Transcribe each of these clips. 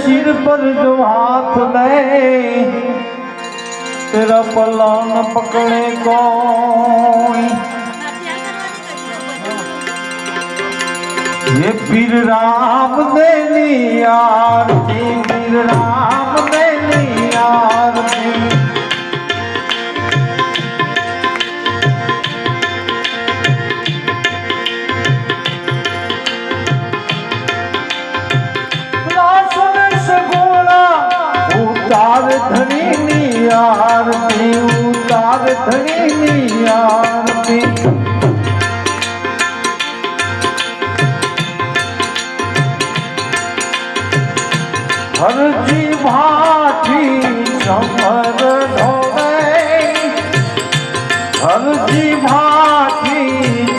सिर पर जो हाथ ले तेरा पल्ला न पकड़े कोई। ये पीर राम देनी आरती, पीर राम देनी आरती। उतार धनी नी आरती, उतार धनी नी आरती। हर जी भाठी समर धोवे, हर जी भाठी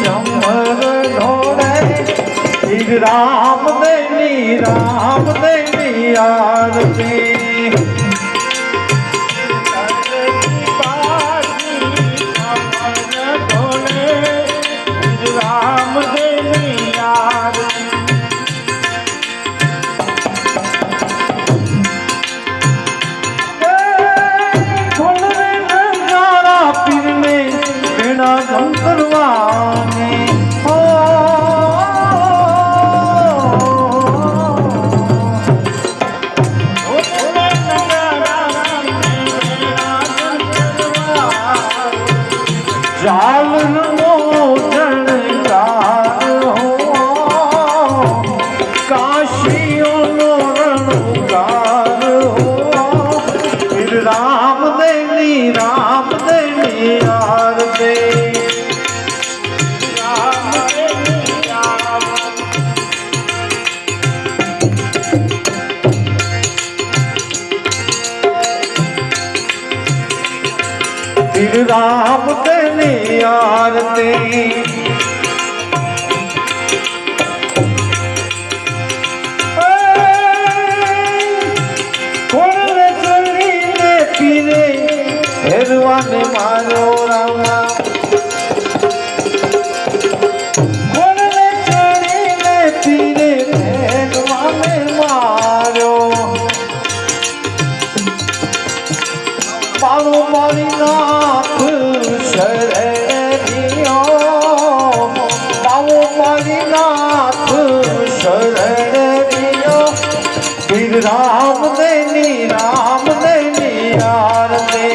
समर धोवे। श्री राम देनी आरती। जाल मोचन कार हो, काशियों रणकार हो। फिर राम देनी आरती। फिर राम देनी आरती। कोण चली ने पीरे हेरवा ने मारो रामा। कोण चली ने पीरे हेरवा ने मारो। मारो मारी नाथ शरणियो, पाओ मारी नाथ शरणियो। फिर राम देनी आरती।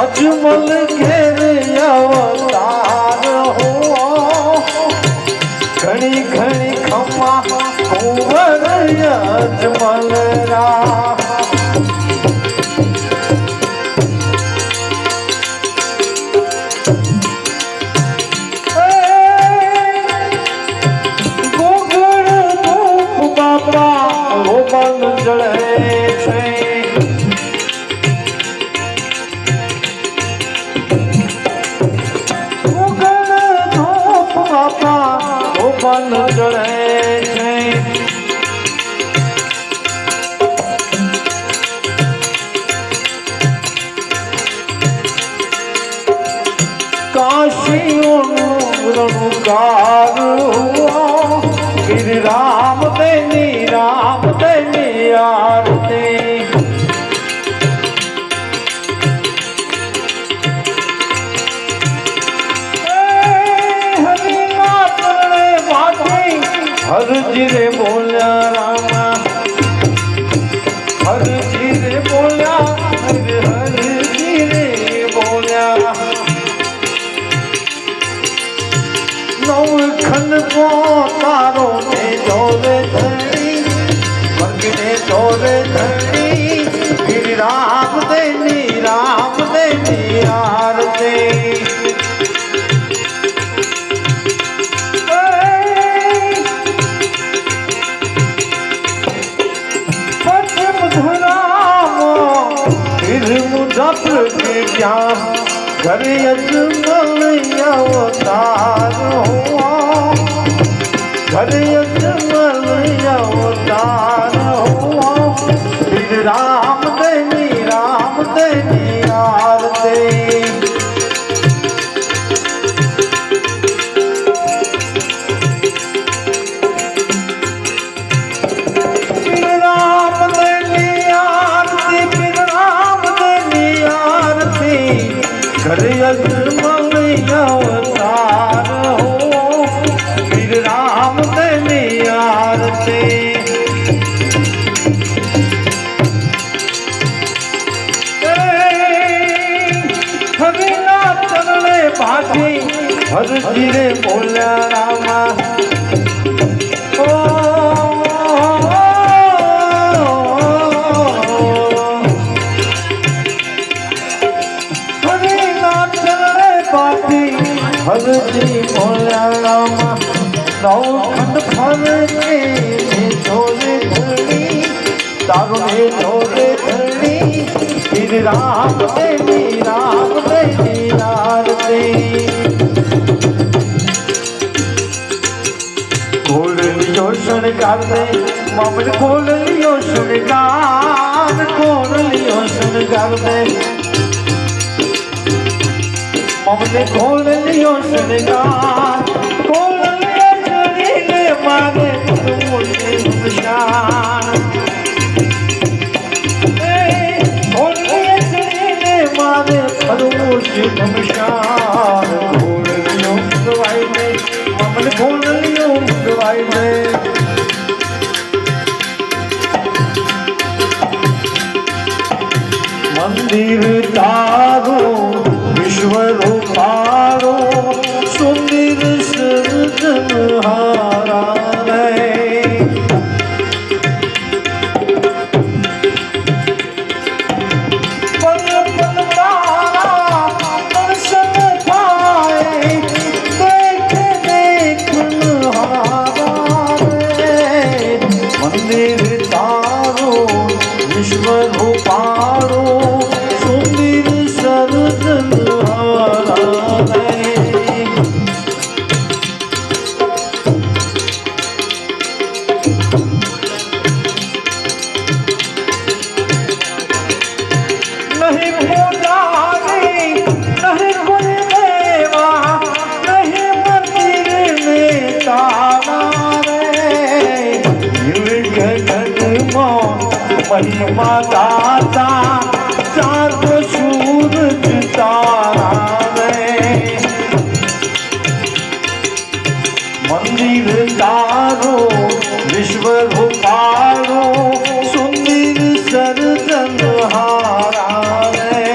अजमल घेर अवतार हो, घड़ी घड़ी खम्मा कुंवर अजमल रा। बन जड़े छे। काशियों रणकार हुआ। फिर राम देनी आरती। हर जी रे बोलिया रामा, हर जी रे बोलिया, हर जी रे बोलिया। नौखन को तारो ने जोरे धनी, वर्ग ने जोरे धनी। फिर राम देनी आरती। मुजफ्फर के क्या घर अजमल अवतार हुआ, घर अजमल अवतार हुआ। फिर राम देनी आरती। નવખંડ ફરકે જોરે ધણી તારો ને જોરે ધણી ફિર રામ દેવી રારતે ખોલ લિયો શણગાર દે મમન ખોલ લિયો શણગાર દે મમને ખોલ લિયો શણગાર મારે મોટે નિશાન મારે ફરવું છે નમશાન ખોલલિયો ગવાઈ દે મમન ખોલલિયો ગવાઈ દે મંદિર તારો વિશ્વ રૂપારો સુંદર સર્જનહારા महिमा दाता चार सूरज तारा रे मंदिर तारो विश्व रूपारो सुंदर सर्जनहारा रे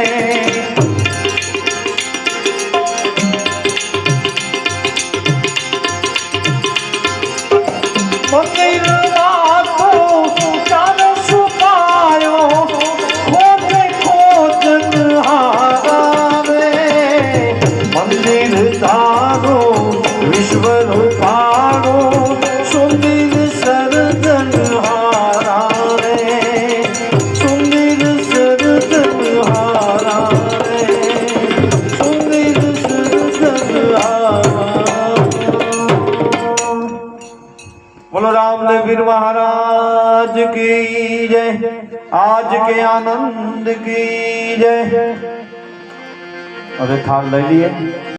मंदिर तारो विश्व रूपारो सुंदर सर्जनहारा रे सुंदर सर्जनहारा रे सुंदर सर्जनहारा। बोलो रामदेव वीर महाराज की जय। आज के आनंद की जय। अरे थाल ले लिए।